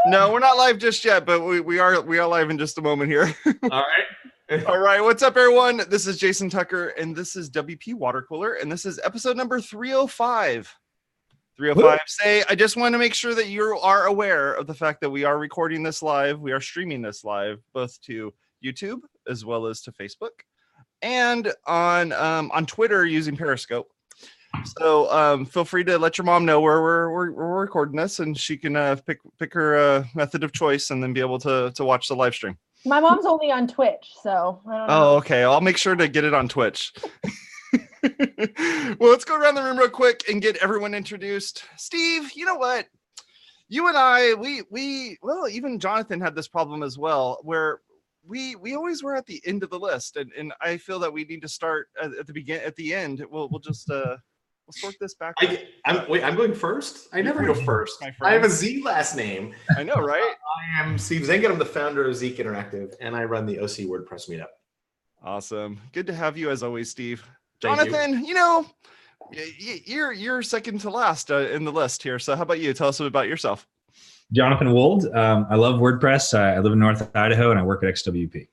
No, we're not live just yet, but we are live in just a moment here. All right. All right. What's up, everyone? This is Jason Tucker, and this is WP Watercooler, and this is episode number 305. 305. Say, I just want to make sure that you are aware of the fact that we are recording this live. We are streaming this live, both to YouTube as well as to Facebook, and on Twitter using Periscope. So feel free to let your mom know where we're recording this, and she can pick her method of choice and then be able to watch the live stream. My mom's only on Twitch, so I don't know. Oh, okay. I'll make sure to get it on Twitch. Well, let's go around the room real quick and get everyone introduced. Steve, you know what? You and I, well, even Jonathan had this problem as well, where we always were at the end of the list, and I feel that we need to start at the end. We'll just we'll sort this back. I'm going first. I never go first. I have a Z last name. I know, right? I am Steve Zehngut. I'm the founder of Zeek Interactive, and I run the OC WordPress meetup. Awesome. Good to have you as always, Steve. Thank Jonathan, you know, you're second to last in the list here. So how about you? Tell us a bit about yourself. Jonathan Wold. I love WordPress. I live in North Idaho, and I work at XWP.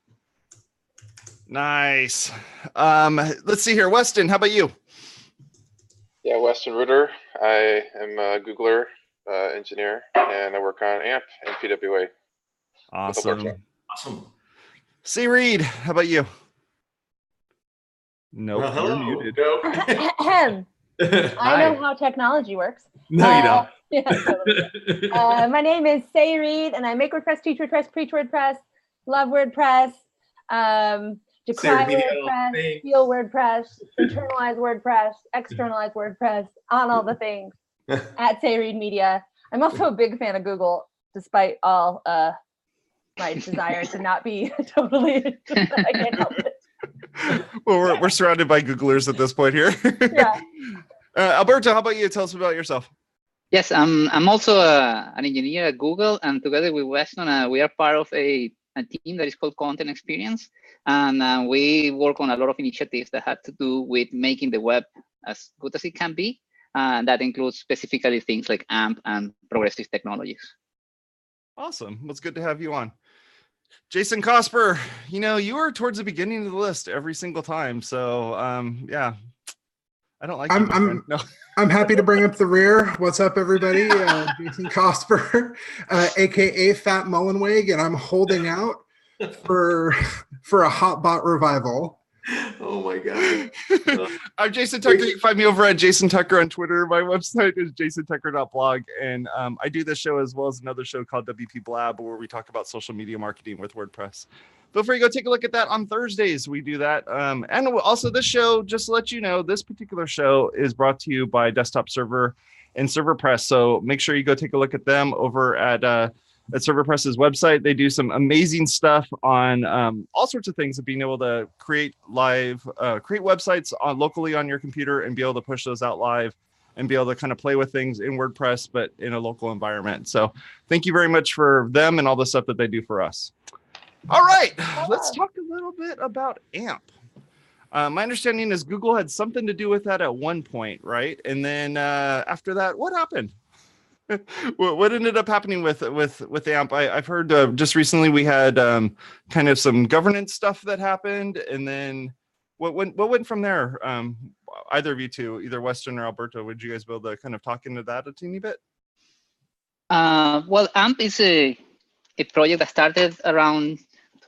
Nice. Let's see here. Weston, how about you? Yeah, Weston Reuter. I am a Googler engineer, and I work on AMP and PWA. Awesome. Awesome. C. Reed, how about you? Nope, Hello. you're muted. I know how technology works. No, you don't. Yeah, my name is Say Reed, and I make WordPress, teach WordPress, preach WordPress, love WordPress, decry WordPress, feel WordPress, internalize WordPress, externalize WordPress, on all the things at Say Reed Media. I'm also a big fan of Google, despite all my desire to not be totally. I can't help it. Well, we're surrounded by Googlers at this point here. Yeah. Alberto, how about you? Tell us about yourself. Yes, I'm also an engineer at Google, and together with Weston, we are part of a team that is called Content Experience, and we work on a lot of initiatives that have to do with making the web as good as it can be. That includes specifically things like AMP and progressive technologies. Awesome. Well, it's good to have you on. Jason Cosper, you know, you were towards the beginning of the list every single time. So, yeah, I don't like I'm happy to bring up the rear. What's up, everybody? Jason Cosper, aka Fat Mullenweg, and I'm holding out for a Hotbot revival. Oh my God. I'm Jason Tucker. You can find me over at Jason Tucker on Twitter. My website is jasontucker.blog. And I do this show as well as another show called WP Blab, where we talk about social media marketing with WordPress. Feel free to go take a look at that on Thursdays. We do that. And also this show, just to let you know, this particular show is brought to you by Desktop Server and ServerPress. So make sure you go take a look at them over at ServerPress's website. They do some amazing stuff on all sorts of things of being able to create websites locally on your computer and be able to push those out live and be able to kind of play with things in WordPress, but in a local environment. So thank you very much for them and all the stuff that they do for us. All right, let's talk a little bit about AMP. My understanding is Google had something to do with that at one point, right? And then after that, what happened? What ended up happening with AMP? I've heard just recently we had kind of some governance stuff that happened, and then what went from there? Either of you two, either Weston or Alberto, would you guys be able to kind of talk into that a teeny bit? Well, AMP is a project that started around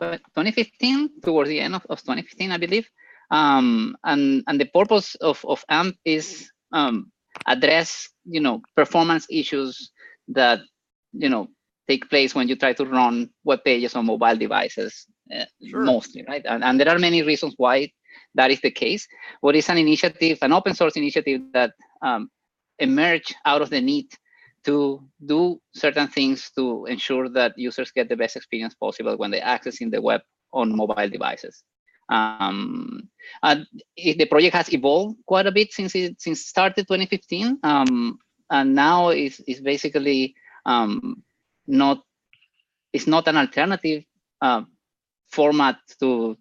2015, towards the end of 2015, I believe. And the purpose of AMP is address, performance issues that, take place when you try to run web pages on mobile devices, Sure. Mostly, right? And there are many reasons why that is the case. But it's an initiative, an open source initiative that emerged out of the need to do certain things to ensure that users get the best experience possible when they're accessing the web on mobile devices. And the project has evolved quite a bit since it started 2015, and now it's basically not an alternative format to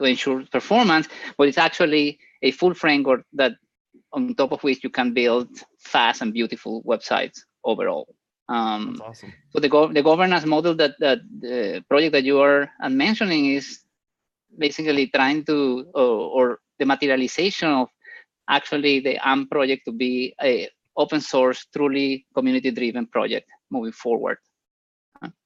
ensure performance, but it's actually a full framework that on top of which you can build fast and beautiful websites overall. That's awesome. So the governance model that the project that you are mentioning is basically trying to, or the materialization of actually the AMP project to be a open source, truly community-driven project moving forward.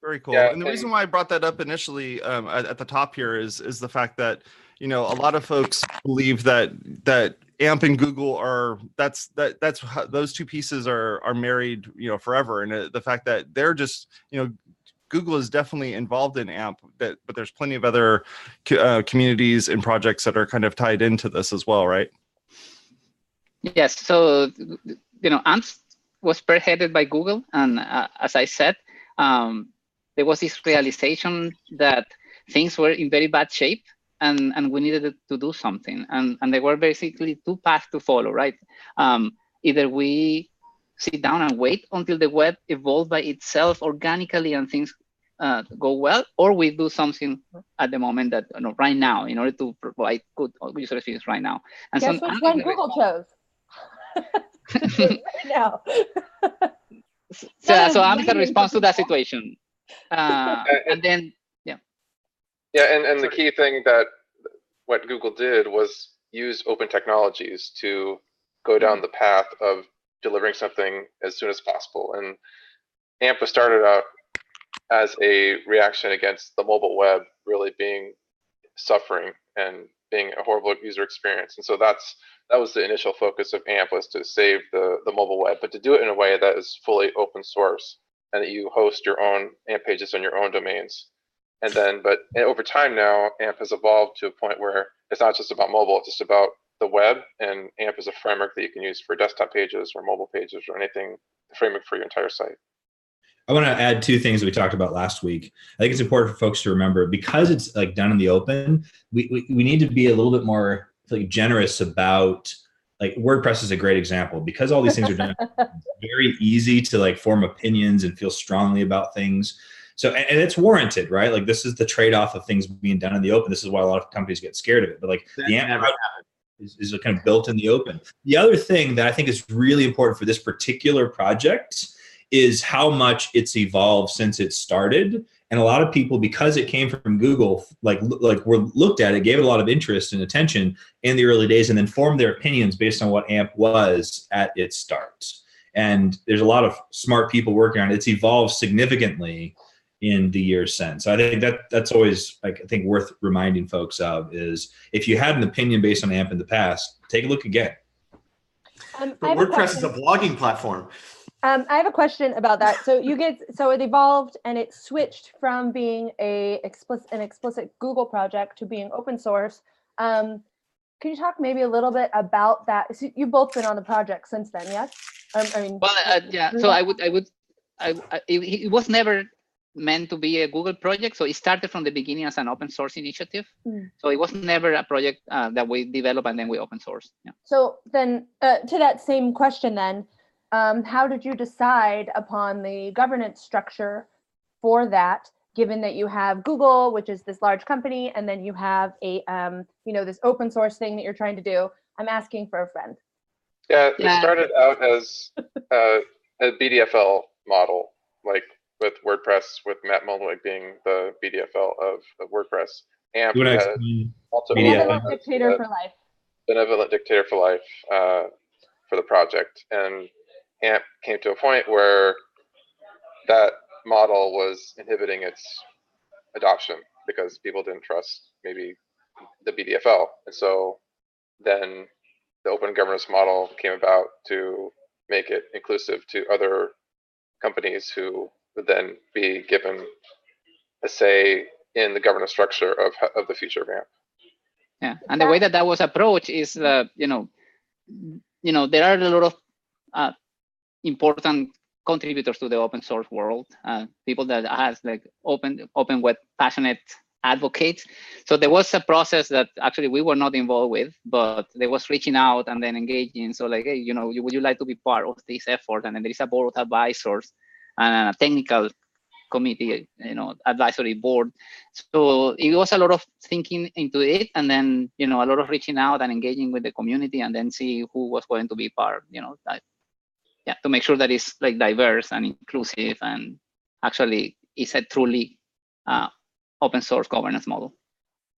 Very cool. Yeah, And the reason why I brought that up initially at the top here is the fact that, you know, a lot of folks believe that AMP and Google are that's how those two pieces are married, you know, forever. And the fact that they're just, you know, Google is definitely involved in AMP, but there's plenty of other communities and projects that are kind of tied into this as well, right? Yes. So, you know, AMP was spearheaded by Google, and as I said, there was this realization that things were in very bad shape, and we needed to do something. And there were basically two paths to follow, right? Either we sit down and wait until the web evolves by itself organically and things go well, or we do something at the moment that, you know, right now, in order to provide good user experience right now. And guess which one Google chose? Right now. So I'm the response to that situation. And then, and the key thing that what Google did was use open technologies to go down the path of delivering something as soon as possible. And AMP was started out as a reaction against the mobile web really being suffering and being a horrible user experience. And so that was the initial focus of AMP, was to save the mobile web, but to do it in a way that is fully open source and that you host your own AMP pages on your own domains. And then, but over time now, AMP has evolved to a point where it's not just about mobile, it's just about the web, and AMP is a framework that you can use for desktop pages or mobile pages or anything, the framework for your entire site. I want to add two things that we talked about last week. I think it's important for folks to remember, because it's like done in the open, we need to be a little bit more like generous about, like, WordPress is a great example, because all these things are done very easy to like form opinions and feel strongly about things. So, and it's warranted, right? Like, this is the trade-off of things being done in the open. This is why a lot of companies get scared of it. But like, the AMP is kind of built in the open. The other thing that I think is really important for this particular project is how much it's evolved since it started. And a lot of people, because it came from Google, like were looked at it, gave it a lot of interest and attention in the early days, and then formed their opinions based on what AMP was at its start. And there's a lot of smart people working on it. It's evolved significantly in the years since. So I think that's always, like, I think worth reminding folks of, is if you had an opinion based on AMP in the past, take a look again. But WordPress is a blogging platform. I have a question about that. So it evolved and it switched from being an explicit Google project to being open source. Can you talk maybe a little bit about that? So you've both been on the project since then, yes? I mean, well, yeah. So it was never meant to be a Google project. So it started from the beginning as an open source initiative. So it was never a project that we developed and then we open source. Yeah. So then to that same question then, how did you decide upon the governance structure for that, given that you have Google, which is this large company, and then you have a, this open source thing that you're trying to do? I'm asking for a friend. Yeah, it started out as a BDFL model, like with WordPress, with Matt Mullenweg being the BDFL of WordPress. AMP had also benevolent dictator for life. Benevolent dictator for life for the project. And AMP came to a point where that model was inhibiting its adoption because people didn't trust maybe the BDFL. And so then the open governance model came about to make it inclusive to other companies who would then be given a say in the governance structure of the future of AMP. Yeah, and the way that was approached is, there are a lot of important contributors to the open source world, people that has like open web passionate advocates. So there was a process that actually we were not involved with, but there was reaching out and then engaging. So like, hey, would you like to be part of this effort? And then there is a board of advisors and a technical committee, advisory board. So it was a lot of thinking into it, and then a lot of reaching out and engaging with the community, and then see who was going to be part. to make sure that it's like diverse and inclusive and actually is a truly open source governance model.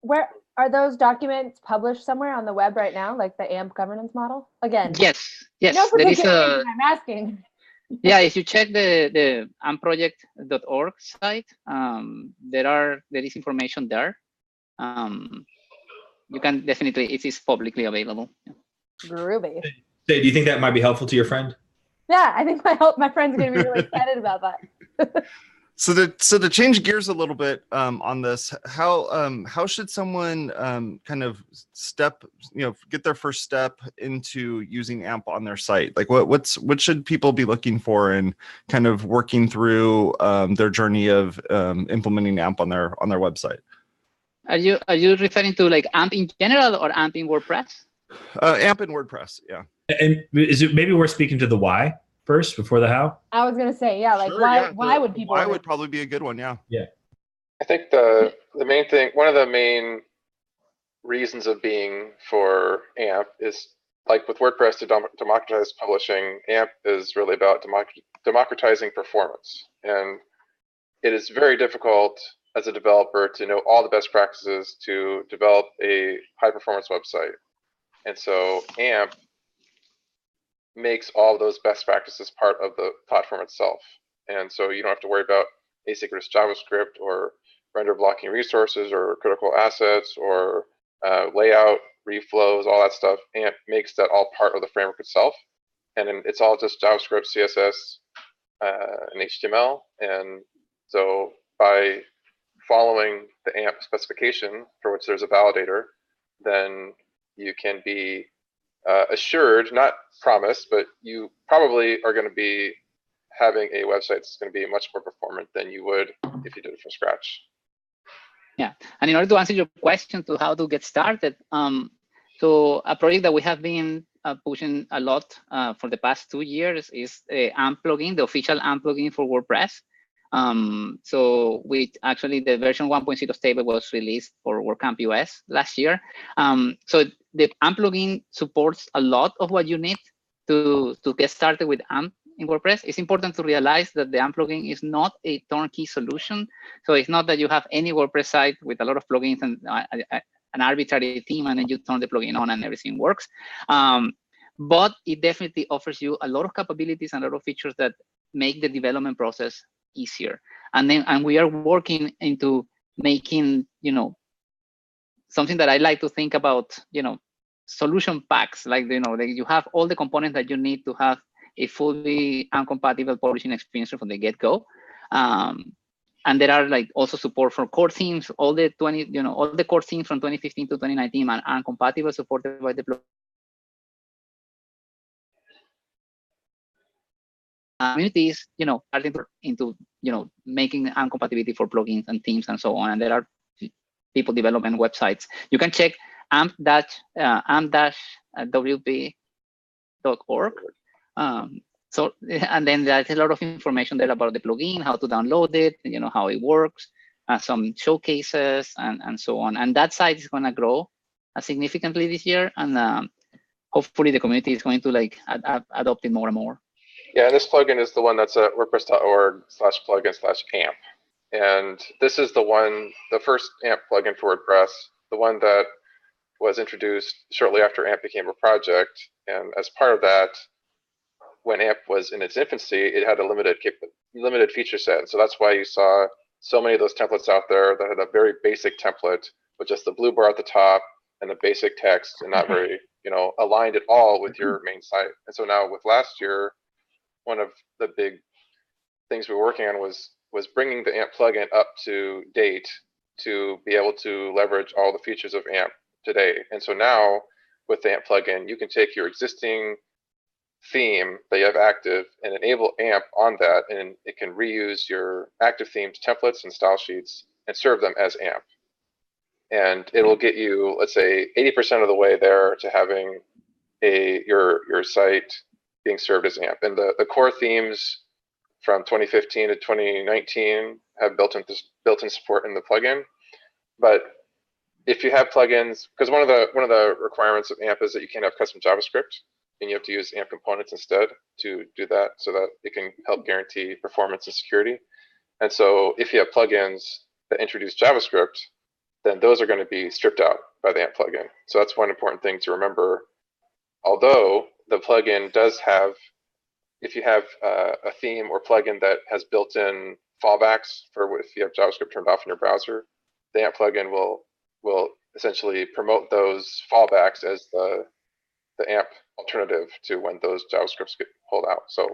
Where are those documents published somewhere on the web right now, like the AMP governance model? Again, yes, no there is particular reason I'm asking. Yeah, if you check the ampproject.org site, there is information there. You can definitely, it is publicly available. Groovy. Do you think that might be helpful to your friend? Yeah, I think my friend's gonna be really excited about that. So to change gears a little bit on this, how should someone kind of get their first step into using AMP on their site? Like what should people be looking for and kind of working through their journey of implementing AMP on their website? Are you referring to like AMP in general or AMP in WordPress? AMP in WordPress, yeah. And is it maybe worth speaking to the why first before the how? I was gonna say, yeah, like Sure, why would people? Why would probably be a good one, yeah. Yeah. I think the main thing, one of the main reasons of being for AMP is, like with WordPress to democratize publishing, AMP is really about democratizing performance. And it is very difficult as a developer to know all the best practices to develop a high performance website. And so AMP makes all those best practices part of the platform itself. And so you don't have to worry about asynchronous JavaScript or render blocking resources or critical assets or layout, reflows, all that stuff. AMP makes that all part of the framework itself. And then it's all just JavaScript, CSS, and HTML. And so by following the AMP specification, for which there's a validator, then you can be assured, not promised, but you probably are going to be having a website that's going to be much more performant than you would if you did it from scratch. Yeah, and in order to answer your question to how to get started, so a project that we have been pushing a lot for the past 2 years is the AMP plugin, the official AMP plugin for WordPress. So actually the version 1.0 stable was released for WordCamp US last year. So the AMP plugin supports a lot of what you need to get started with AMP in WordPress. It's important to realize that the AMP plugin is not a turnkey solution. So it's not that you have any WordPress site with a lot of plugins and an arbitrary theme, and then you turn the plugin on and everything works. But it definitely offers you a lot of capabilities and a lot of features that make the development process easier. And we are working into making, something that I like to think about, solution packs, like, like you have all the components that you need to have a fully uncompatible publishing experience from the get-go. And there are like also support for core themes, all the core themes from 2015 to 2019 are uncompatible, supported by the communities, starting into, making uncompatibility for plugins and themes and so on. And there are people developing websites. You can check amp-wp.org. So, and then there's a lot of information there about the plugin, how to download it, how it works, some showcases and so on. And that site is going to grow significantly this year. And hopefully the community is going to adopt it more and more. Yeah, and this plugin is the one that's at wordpress.org/plugin/AMP. And this is the first AMP plugin for WordPress, the one that was introduced shortly after AMP became a project. And as part of that, when AMP was in its infancy, it had a limited feature set. So that's why you saw so many of those templates out there that had a very basic template with just the blue bar at the top and the basic text, and not very, aligned at all with your main site. And so now with last year, one of the big things we were working on was bringing the AMP plugin up to date to be able to leverage all the features of AMP today. And so now with the AMP plugin, you can take your existing theme that you have active and enable AMP on that, and it can reuse your active themes, templates, and style sheets and serve them as AMP. And it'll get you, let's say, 80% of the way there to having your site being served as AMP. And the core themes from 2015 to 2019 have built-in support in the plugin. But if you have plugins, because one of the requirements of AMP is that you can't have custom JavaScript. and you have to use AMP components instead to do that, so that it can help guarantee performance and security. And so if you have plugins that introduce JavaScript, then those are going to be stripped out by the AMP plugin. So that's one important thing to remember. Although the plugin does have, if you have a theme or plugin that has built-in fallbacks for if you have JavaScript turned off in your browser, the AMP plugin will essentially promote those fallbacks as the AMP alternative to when those JavaScripts get pulled out. So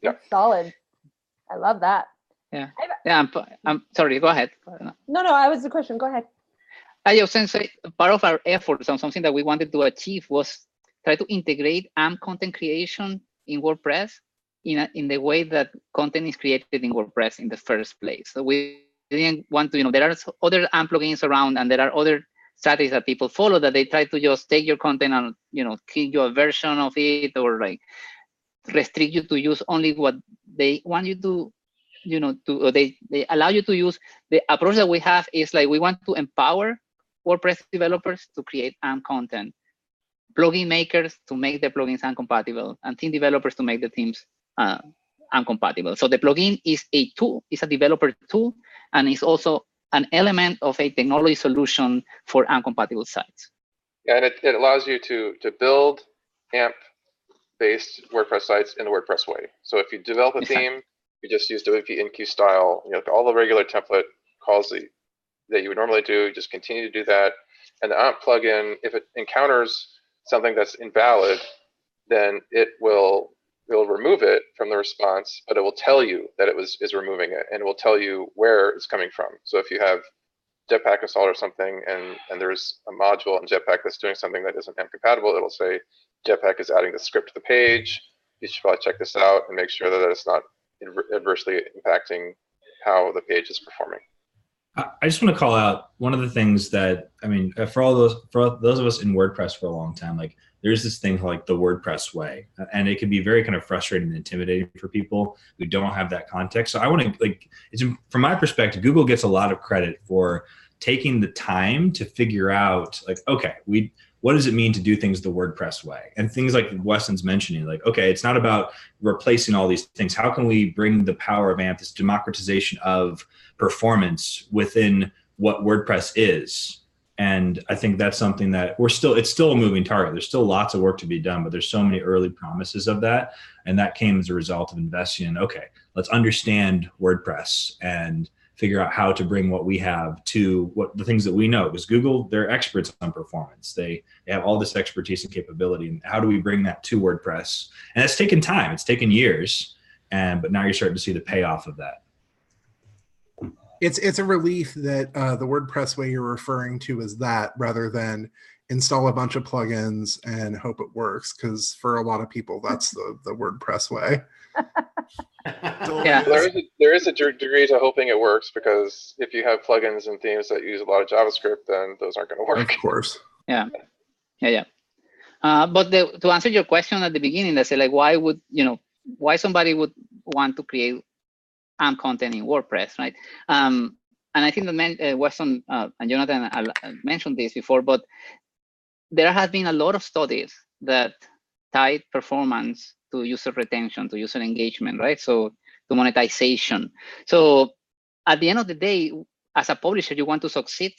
yeah. Solid. I love that. Yeah. Yeah. I'm sorry. Go ahead. No, I was the question. Go ahead. I was saying part of our efforts on something that we wanted to achieve was try to integrate AMP content creation in WordPress in the way that content is created in WordPress in the first place. So we didn't want to, there are other AMP plugins around, and there are other strategies that people follow that they try to just take your content and, give you a version of it, or like restrict you to use only what they want you to, or they allow you to use. The approach that we have is like, we want to empower WordPress developers to create AMP content, plugin makers to make the plugins AMP compatible, and theme developers to make the themes AMP compatible. So the plugin is a tool, it's a developer tool, and it's also an element of a technology solution for AMP compatible sites. Yeah, and it allows you to build AMP-based WordPress sites in the WordPress way. So if you develop a theme, you just use WP enqueue style, all the regular template calls that you would normally do, you just continue to do that. And the AMP plugin, if it encounters something that's invalid, then it will remove it from the response, but it will tell you that is removing it, and it will tell you where it's coming from. So if you have Jetpack installed or something, and there's a module in Jetpack that's doing something that isn't AMP compatible, it'll say Jetpack is adding the script to the page. You should probably check this out and make sure that it's not adversely impacting how the page is performing. I just want to call out one of the things that, for those of us in WordPress for a long time, like there's this thing like the WordPress way, and it can be very kind of frustrating and intimidating for people who don't have that context. So I want to, from my perspective, Google gets a lot of credit for taking the time to figure out okay, what does it mean to do things the WordPress way? And things like Weston's mentioning, okay, it's not about replacing all these things. How can we bring the power of AMP, this democratization of performance within what WordPress is? And I think that's something that it's still a moving target. There's still lots of work to be done, but there's so many early promises of that. And that came as a result of investing in, okay, let's understand WordPress and figure out how to bring what we have to the things that we know. Because Google, they're experts on performance. They have all this expertise and capability. And how do we bring that to WordPress? And it's taken time. It's taken years. But now you're starting to see the payoff of that. It's a relief that the WordPress way you're referring to is that, rather than install a bunch of plugins and hope it works. Because for a lot of people, that's the WordPress way. Yeah. There is a degree to hoping it works, because if you have plugins and themes that use a lot of JavaScript, then those aren't going to work. Of course. Yeah. But to answer your question at the beginning, they say why somebody would want to create AMP content in WordPress, right? And I think that Weston and Jonathan mentioned this before, but there has been a lot of studies that tied performance to user retention, to user engagement, right? So to monetization. So at the end of the day, as a publisher, you want to succeed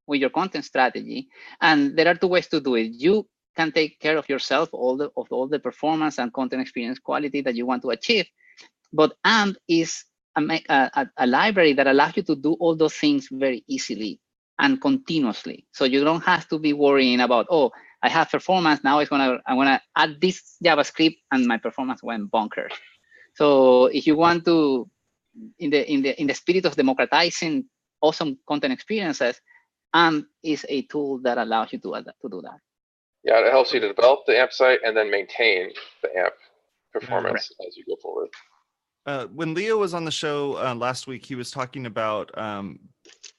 with your content strategy. And there are two ways to do it. You can take care of yourself, all the performance and content experience quality that you want to achieve. But AMP is a library that allows you to do all those things very easily and continuously. So you don't have to be worrying about, I have performance, now I'm gonna add this JavaScript and my performance went bonkers. So if you want to, in the spirit of democratizing awesome content experiences, AMP is a tool that allows you to do that. Yeah, it helps you to develop the AMP site and then maintain the AMP performance as you go forward. When Leo was on the show last week, he was talking about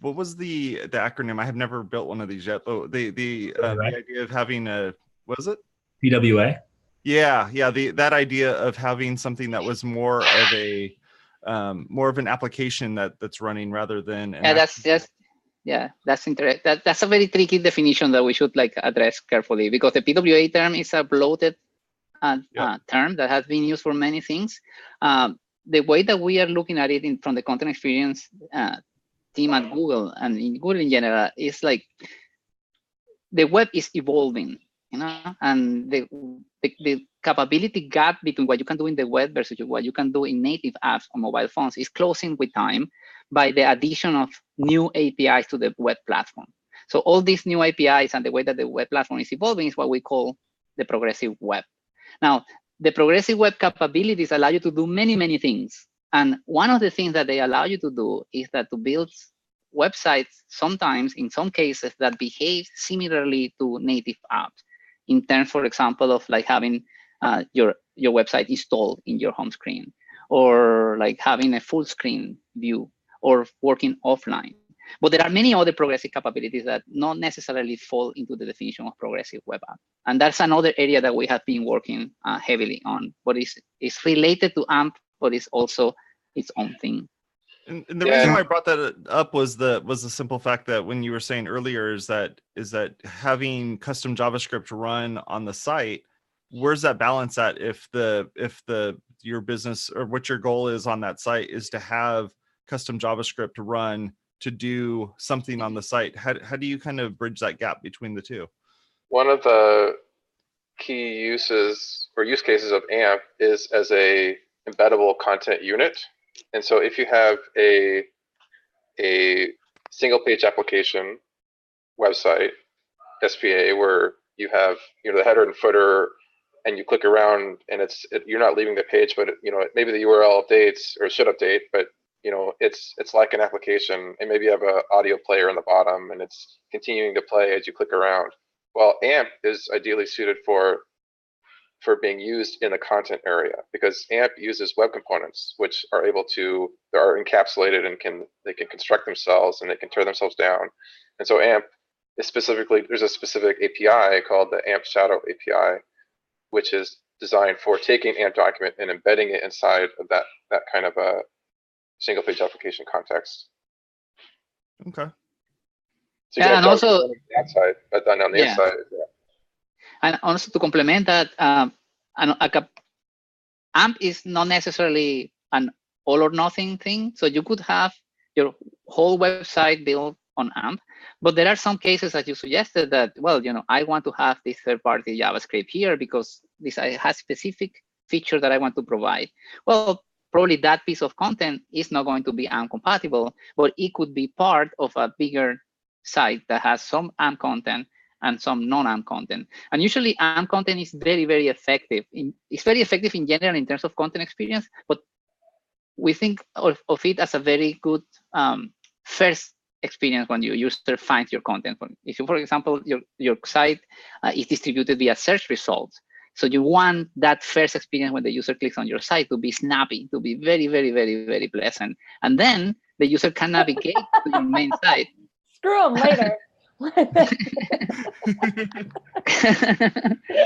what was the acronym? I have never built one of these yet. Oh, the idea of having what is it? PWA. Yeah. That idea of having something that was more of an application that's running rather than. That's Yeah, that's interesting. That's a very tricky definition that we should like address carefully, because the PWA term is a bloated term that has been used for many things. The way that we are looking at it from the content experience team at Google and in Google in general is like the web is evolving, you know, and the capability gap between what you can do in the web versus what you can do in native apps on mobile phones is closing with time by the addition of new APIs to the web platform. So all these new APIs and the way that the web platform is evolving is what we call the progressive web. Now, the progressive web capabilities allow you to do many, many things. And one of the things that they allow you to do is that to build websites sometimes, in some cases, that behave similarly to native apps in terms, for example, of like having your website installed in your home screen, or like having a full screen view, or working offline. But there are many other progressive capabilities that not necessarily fall into the definition of progressive web app. And that's another area that we have been working heavily on, but it's related to AMP, but it's also its own thing. And the reason why I brought that up was the simple fact that when you were saying earlier is that having custom JavaScript run on the site, where's that balance at if your business or what your goal is on that site is to have custom JavaScript run to do something on the site? How do you kind of bridge that gap between the two? One of the key uses or use cases of AMP is as a embeddable content unit. And so if you have a single page application website, SPA, where you have the header and footer, and you click around and you're not leaving the page, but maybe the URL updates or should update, but it's like an application, and maybe you have an audio player on the bottom and it's continuing to play as you click around. Well, AMP is ideally suited for being used in the content area, because AMP uses web components, which are encapsulated and they can construct themselves and they can tear themselves down. And so AMP is there's a specific API called the AMP Shadow API, which is designed for taking AMP document and embedding it inside of that kind of a single page application context. Okay. So you and also on the outside, but then on the inside, And also to complement that, AMP is not necessarily an all or nothing thing. So you could have your whole website built on AMP, but there are some cases that you suggested that, well, I want to have this third-party JavaScript here because this has specific feature that I want to provide. Well, probably that piece of content is not going to be AMP compatible, but it could be part of a bigger site that has some AMP content and some non-AMP content. And usually AMP content is very, very effective. It's very effective in general in terms of content experience, but we think of it as a very good first experience when your user finds your content. If you, for example, your site is distributed via search results, so you want that first experience when the user clicks on your site to be snappy, to be very, very, very, very pleasant. And then the user can navigate to your main site. Screw them later.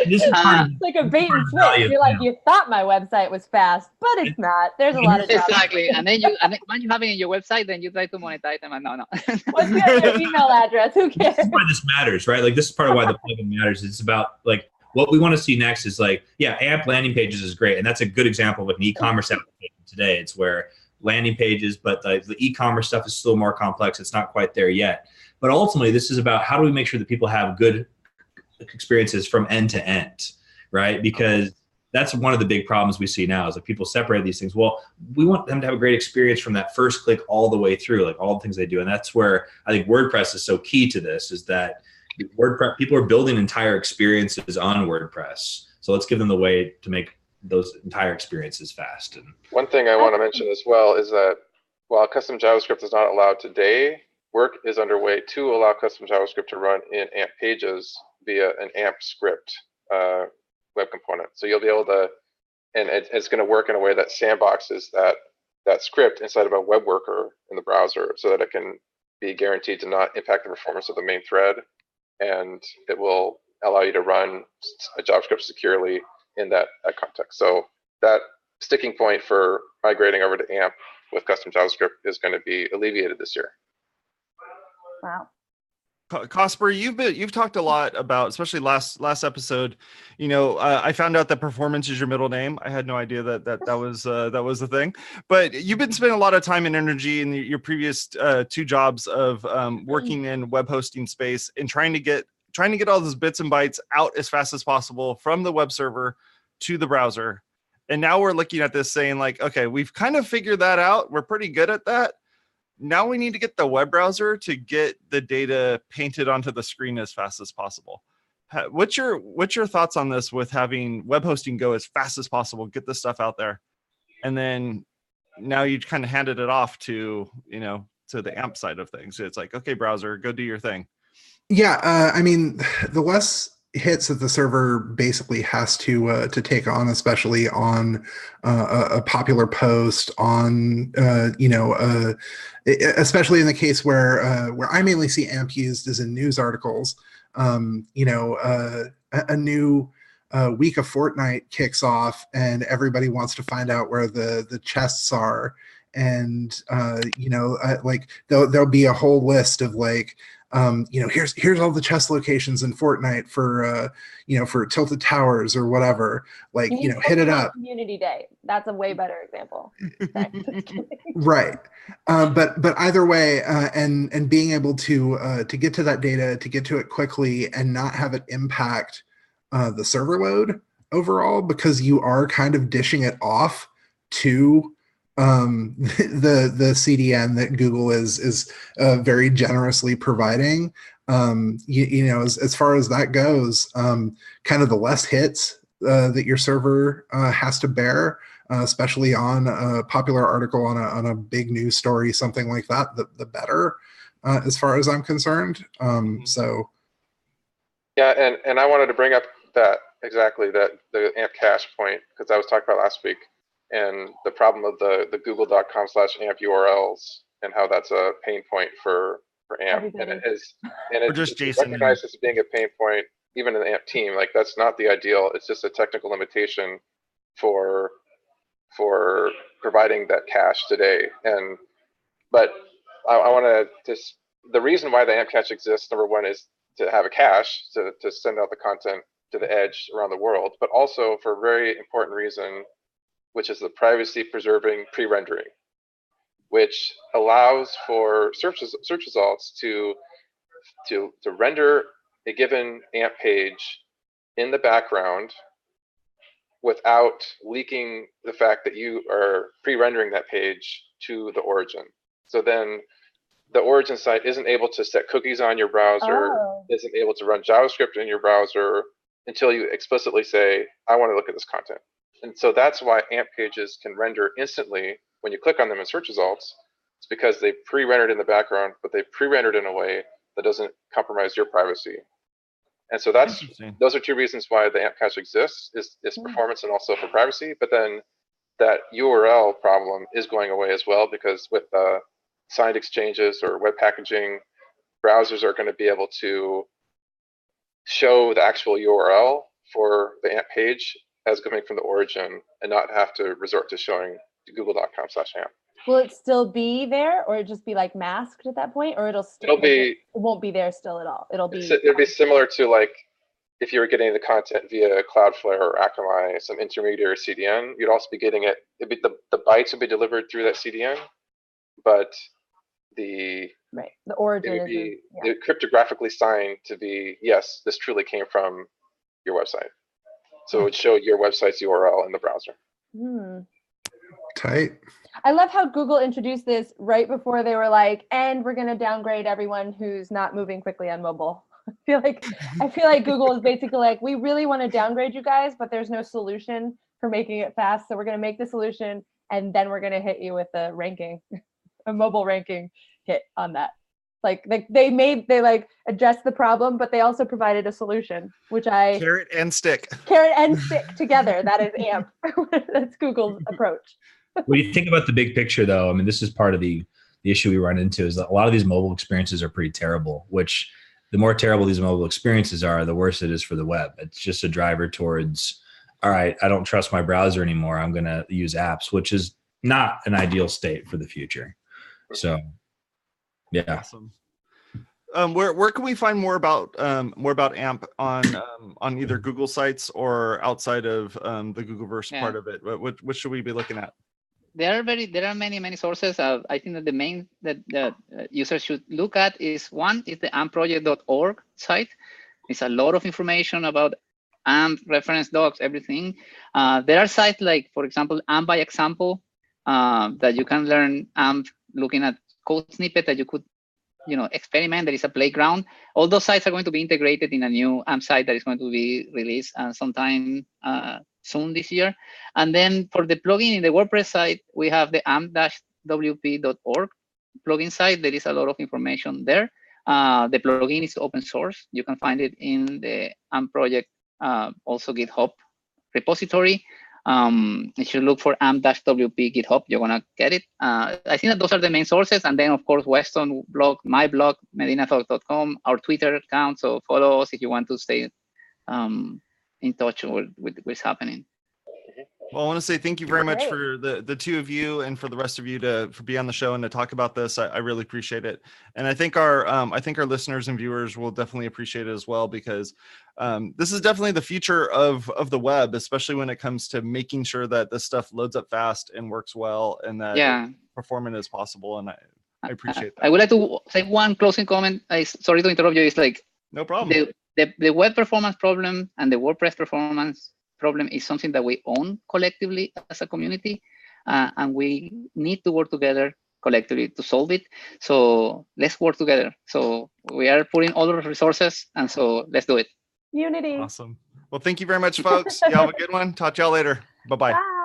This is It's like a bait and switch. You're like, you thought my website was fast, but it's not. There's a lot of jobs. Exactly. And then when you have it in your website, then you try to monetize them, and no. What's your email address? Who cares? This is why this matters, right? Like, this is part of why the plugin matters. It's about like what we want to see next is like, AMP landing pages is great, and that's a good example of an e-commerce application today. It's where landing pages, but the e-commerce stuff is still more complex. It's not quite there yet. But ultimately, this is about how do we make sure that people have good experiences from end to end, right? Because that's one of the big problems we see now is that people separate these things. Well, we want them to have a great experience from that first click all the way through, like all the things they do. And that's where I think WordPress is so key to this, is that WordPress, people are building entire experiences on WordPress. So let's give them the way to make those entire experiences fast. And one thing I want to mention as well is that while custom JavaScript is not allowed today, work is underway to allow custom JavaScript to run in AMP pages via an AMP script web component. So you'll be able to, and it's going to work in a way that sandboxes that script inside of a web worker in the browser, so that it can be guaranteed to not impact the performance of the main thread, and it will allow you to run a JavaScript securely in that context. So that sticking point for migrating over to AMP with custom JavaScript is going to be alleviated this year. Wow. Cosper, you've talked a lot about, especially last episode. You know, I found out that performance is your middle name. I had no idea that was the thing. But you've been spending a lot of time and energy in your previous 2 jobs of working in web hosting space and trying to get all those bits and bytes out as fast as possible from the web server to the browser. And now we're looking at this saying like, okay, we've kind of figured that out. We're pretty good at that. Now we need to get the web browser to get the data painted onto the screen as fast as possible. What's your thoughts on this with having web hosting go as fast as possible, get this stuff out there, and then now you kind of handed it off to, you know, to the AMP side of things. It's like, okay, browser, go do your thing. Yeah, I mean, the less hits that the server basically has to take on, especially on a popular post, on especially in the case where I mainly see AMP used is in news articles. A new week of Fortnite kicks off, and everybody wants to find out where the chests are, and like there'll be a whole list of like, here's all the chest locations in Fortnite for for Tilted Towers or whatever. Like, hit it up. Community Day. That's a way better example. Right. But either way, and being able to get to that data, to get to it quickly, and not have it impact the server load overall, because you are kind of dishing it off to the CDN that Google is very generously providing. As far as that goes, kind of the less hits that your server has to bear, especially on a popular article on a big news story, something like that, the better, as far as I'm concerned. So. Yeah, and I wanted to bring up the AMP cache point, because I was talking about last week, and the problem of the google.com/AMP URLs, and how that's a pain point for AMP. Everybody. And it's recognized as being a pain point, even in the AMP team. Like, that's not the ideal. It's just a technical limitation for providing that cache today. But I want to just, the reason why the AMP cache exists, number one, is to have a cache to send out the content to the edge around the world, but also for a very important reason, which is the privacy preserving pre-rendering, which allows for search results to render a given AMP page in the background without leaking the fact that you are pre-rendering that page to the origin. So then the origin site isn't able to set cookies on your browser, isn't able to run JavaScript in your browser until you explicitly say, I want to look at this content. And so that's why AMP pages can render instantly when you click on them in search results. It's because they pre-rendered in the background, but they pre-rendered in a way that doesn't compromise your privacy. And so those are 2 reasons why the AMP cache exists, is performance and also for privacy. But then that URL problem is going away as well, because with signed exchanges or web packaging, browsers are going to be able to show the actual URL for the AMP page as coming from the origin, and not have to resort to showing google.com/AMP. Will it still be there, or just be like masked at that point, or it won't be there still at all? It'll be similar to like if you were getting the content via Cloudflare or Akamai, some intermediary CDN. You'd also be getting it. The bytes would be delivered through that CDN, but the origin would be cryptographically signed to be, yes, this truly came from your website. So it would show your website's URL in the browser. Tight. I love how Google introduced this right before they were like, and we're going to downgrade everyone who's not moving quickly on mobile. I feel like Google is basically like, we really want to downgrade you guys, but there's no solution for making it fast. So we're going to make the solution, and then we're going to hit you with a ranking, a mobile ranking hit on that. Like they addressed the problem, but they also provided a solution, which carrot and stick together. That is AMP. That's Google's approach. When you think about the big picture, though, I mean, this is part of the issue we run into, is that a lot of these mobile experiences are pretty terrible, which the more terrible these mobile experiences are, the worse it is for the web. It's just a driver towards, all right, I don't trust my browser anymore, I'm going to use apps, which is not an ideal state for the future. So, yeah. Awesome. Where can we find more about AMP on either Google sites or outside of the Googleverse part of it? What should we be looking at? There are many sources. I think that the main that users should look at is the ampproject.org site. It's a lot of information about AMP, reference docs, everything. There are sites like, for example, AMP by example, that you can learn AMP looking at code snippet that you could, experiment. There is a playground. All those sites are going to be integrated in a new AMP site that is going to be released sometime soon this year. And then for the plugin in the WordPress site, we have the amp-wp.org plugin site. There is a lot of information there. The plugin is open source. You can find it in the AMP project, also GitHub repository. If you look for amp-wp GitHub, you're gonna get it. I think that those are the main sources. And then of course, Weston blog, my blog, medinatalk.com, our Twitter account. So follow us if you want to stay in touch with what's happening. Well, I want to say thank you very much for the two of you and for the rest of you for be on the show and to talk about this. I really appreciate it, and I think our listeners and viewers will definitely appreciate it as well, because this is definitely the future of the web, especially when it comes to making sure that this stuff loads up fast and works well and that it's performant as possible. And I appreciate that. I would like to say one closing comment. Sorry to interrupt you. It's like no problem. The web performance problem and the WordPress performance problem is something that we own collectively as a community, and we need to work together collectively to solve it. So let's work together. So we are putting all our resources, and so let's do it. Unity. Awesome. Well, thank you very much, folks. You have a good one. Talk to y'all later. Bye-bye. Bye.